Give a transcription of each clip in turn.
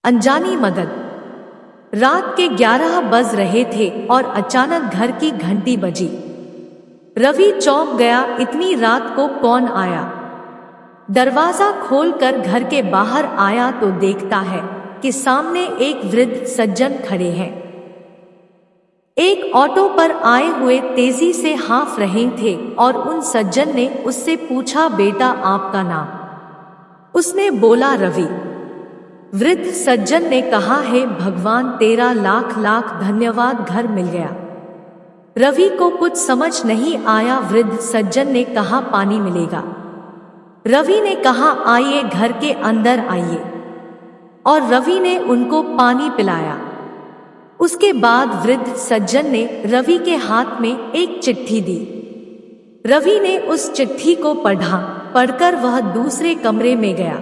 अनजानी मदद। रात के 11 बज रहे थे और अचानक घर की घंटी बजी। रवि चौंक गया, इतनी रात को कौन आया? दरवाजा खोलकर घर के बाहर आया तो देखता है कि सामने एक वृद्ध सज्जन खड़े हैं। एक ऑटो पर आए हुए तेजी से हाँफ रहे थे और उन सज्जन ने उससे पूछा, बेटा आपका नाम? उसने बोला, रवि। वृद्ध सज्जन ने कहा, हे भगवान तेरा लाख लाख धन्यवाद, घर मिल गया। रवि को कुछ समझ नहीं आया। वृद्ध सज्जन ने कहा, पानी मिलेगा? रवि ने कहा, आइए घर के अंदर आइए। और रवि ने उनको पानी पिलाया। उसके बाद वृद्ध सज्जन ने रवि के हाथ में एक चिट्ठी दी। रवि ने उस चिट्ठी को पढ़ा। पढ़कर वह दूसरे कमरे में गया।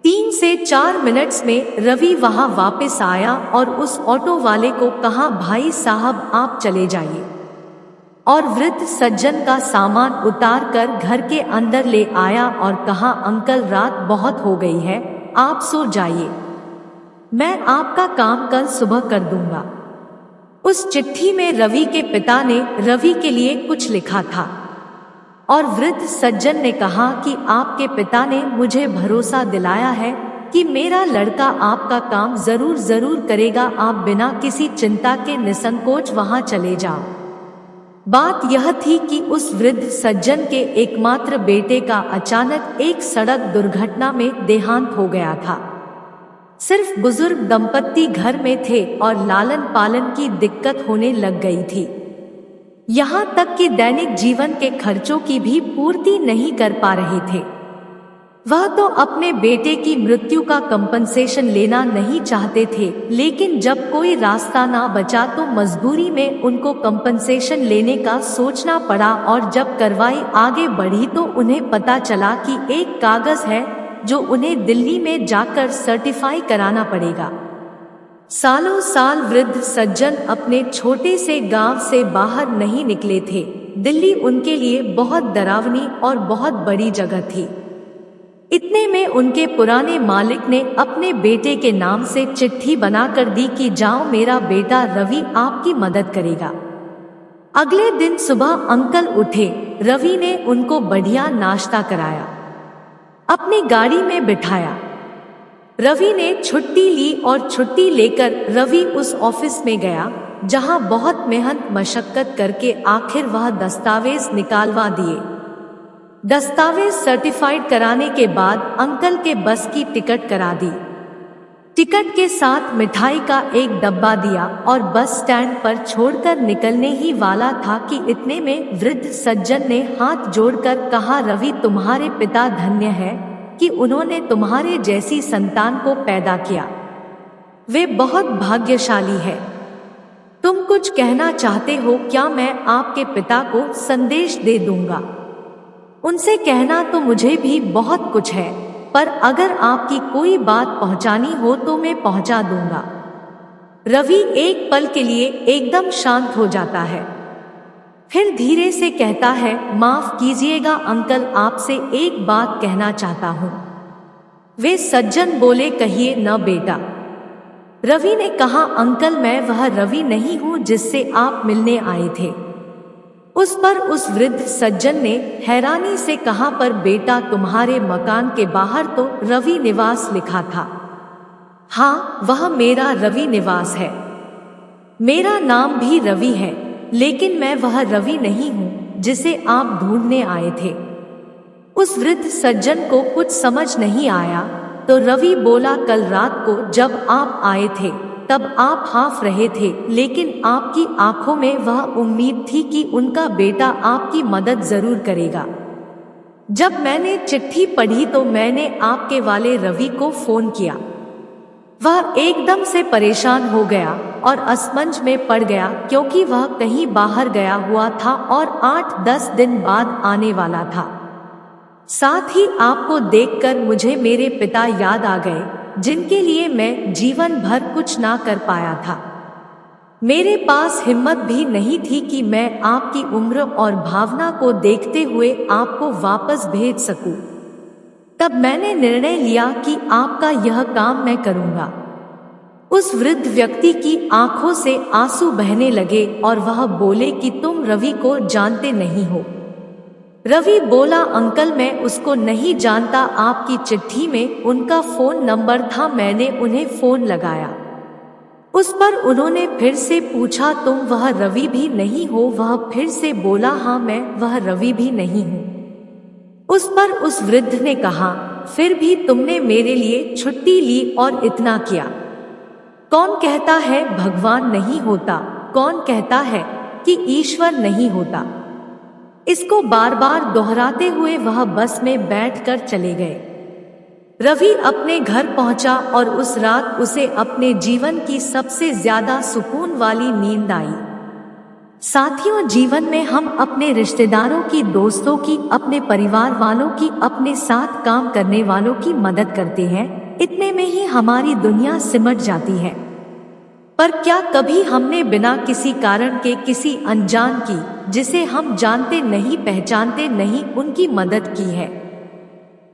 3 से 4 मिनट्स में रवि वहां वापस आया और उस ऑटो वाले को कहा, भाई साहब आप चले जाइए। और वृद्ध सज्जन का सामान उतार कर घर के अंदर ले आया और कहा, अंकल रात बहुत हो गई है, आप सो जाइए, मैं आपका काम कल सुबह कर दूंगा। उस चिट्ठी में रवि के पिता ने रवि के लिए कुछ लिखा था और वृद्ध सज्जन ने कहा कि आपके पिता ने मुझे भरोसा दिलाया है कि मेरा लड़का आपका काम जरूर करेगा, आप बिना किसी चिंता के निसंकोच वहां चले जाओ। बात यह थी कि उस वृद्ध सज्जन के एकमात्र बेटे का अचानक एक सड़क दुर्घटना में देहांत हो गया था। सिर्फ बुजुर्ग दंपत्ति घर में थे और लालन पालन की दिक्कत होने लग गई थी। यहाँ तक कि दैनिक जीवन के खर्चों की भी पूर्ति नहीं कर पा रहे थे। वह तो अपने बेटे की मृत्यु का कंपनसेशन लेना नहीं चाहते थे, लेकिन जब कोई रास्ता ना बचा तो मजबूरी में उनको कंपनसेशन लेने का सोचना पड़ा। और जब कार्रवाई आगे बढ़ी तो उन्हें पता चला कि एक कागज है जो उन्हें दिल्ली में जाकर सर्टिफाई कराना पड़ेगा। सालों साल वृद्ध सज्जन अपने छोटे से गांव से बाहर नहीं निकले थे। दिल्ली उनके लिए बहुत डरावनी और बहुत बड़ी जगह थी। इतने में उनके पुराने मालिक ने अपने बेटे के नाम से चिट्ठी बनाकर दी कि जाओ, मेरा बेटा रवि आपकी मदद करेगा। अगले दिन सुबह अंकल उठे। रवि ने उनको बढ़िया नाश्ता कराया, अपनी गाड़ी में बिठाया। रवि ने छुट्टी ली और छुट्टी लेकर रवि उस ऑफिस में गया जहां बहुत मेहनत मशक्कत करके आखिर वह दस्तावेज निकालवा दिए। दस्तावेज सर्टिफाइड कराने के बाद अंकल के बस की टिकट करा दी। टिकट के साथ मिठाई का एक डब्बा दिया और बस स्टैंड पर छोड़कर निकलने ही वाला था कि इतने में वृद्ध सज्जन ने हाथ जोड़कर कहा, रवि तुम्हारे पिता धन्य है कि उन्होंने तुम्हारे जैसी संतान को पैदा किया। वे बहुत भाग्यशाली है। तुम कुछ कहना चाहते हो क्या? मैं आपके पिता को संदेश दे दूंगा। उनसे कहना तो मुझे भी बहुत कुछ है, पर अगर आपकी कोई बात पहुंचानी हो तो मैं पहुंचा दूंगा। रवि एक पल के लिए एकदम शांत हो जाता है, फिर धीरे से कहता है, माफ कीजिएगा अंकल, आपसे एक बात कहना चाहता हूँ। वे सज्जन बोले, कहिए न बेटा। रवि ने कहा, अंकल मैं वह रवि नहीं हूँ जिससे आप मिलने आए थे। उस पर उस वृद्ध सज्जन ने हैरानी से कहा, पर बेटा तुम्हारे मकान के बाहर तो रवि निवास लिखा था। हाँ, वह मेरा रवि निवास है। मेरा नाम भी रवि है, लेकिन मैं वह रवि नहीं हूँ जिसे आप ढूंढने आए थे। उस वृद्ध सज्जन को कुछ समझ नहीं आया तो रवि बोला, कल रात को जब आप आए थे तब आप हाँफ रहे थे, लेकिन आपकी आंखों में वह उम्मीद थी कि उनका बेटा आपकी मदद जरूर करेगा। जब मैंने चिट्ठी पढ़ी तो मैंने आपके वाले रवि को फोन किया। वह एकदम से परेशान हो गया और असमंज में पड़ गया, क्योंकि वह कहीं बाहर गया हुआ था और 8-10 दिन बाद आने वाला था। साथ ही आपको देखकर मुझे मेरे पिता याद आ गए, जिनके लिए मैं जीवन भर कुछ ना कर पाया था। मेरे पास हिम्मत भी नहीं थी कि मैं आपकी उम्र और भावना को देखते हुए आपको वापस भेज सकूं। तब मैंने निर्णय लिया कि आपका यह काम मैं करूंगा। उस वृद्ध व्यक्ति की आंखों से आंसू बहने लगे और वह बोले कि तुम रवि को जानते नहीं हो। रवि बोला, अंकल मैं उसको नहीं जानता, आपकी चिट्ठी में उनका फोन नंबर था, मैंने उन्हें फोन लगाया। उस पर उन्होंने फिर से पूछा, तुम वह रवि भी नहीं हो? वह फिर से बोला, हाँ मैं वह रवि भी नहीं हूँ। उस पर उस वृद्ध ने कहा, फिर भी तुमने मेरे लिए छुट्टी ली और इतना किया। कौन कहता है भगवान नहीं होता? कौन कहता है कि ईश्वर नहीं होता? इसको बार बार दोहराते हुए वह बस में बैठकर चले गए। रवि अपने घर पहुंचा और उस रात उसे अपने जीवन की सबसे ज्यादा सुकून वाली नींद आई। साथियों, जीवन में हम अपने रिश्तेदारों की, दोस्तों की, अपने परिवार वालों की, अपने साथ काम करने वालों की मदद करते हैं, इतने में ही हमारी दुनिया सिमट जाती है। पर क्या कभी हमने बिना किसी कारण के किसी अनजान की, जिसे हम जानते नहीं पहचानते नहीं, उनकी मदद की है?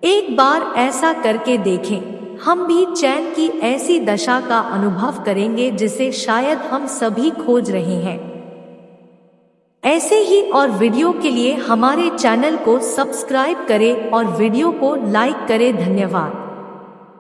एक बार ऐसा करके देखें, हम भी चैन की ऐसी दशा का अनुभव करेंगे जिसे शायद हम सभी खोज रहे हैं। ऐसे ही और वीडियो के लिए हमारे चैनल को सब्सक्राइब करें और वीडियो को लाइक करें। धन्यवाद।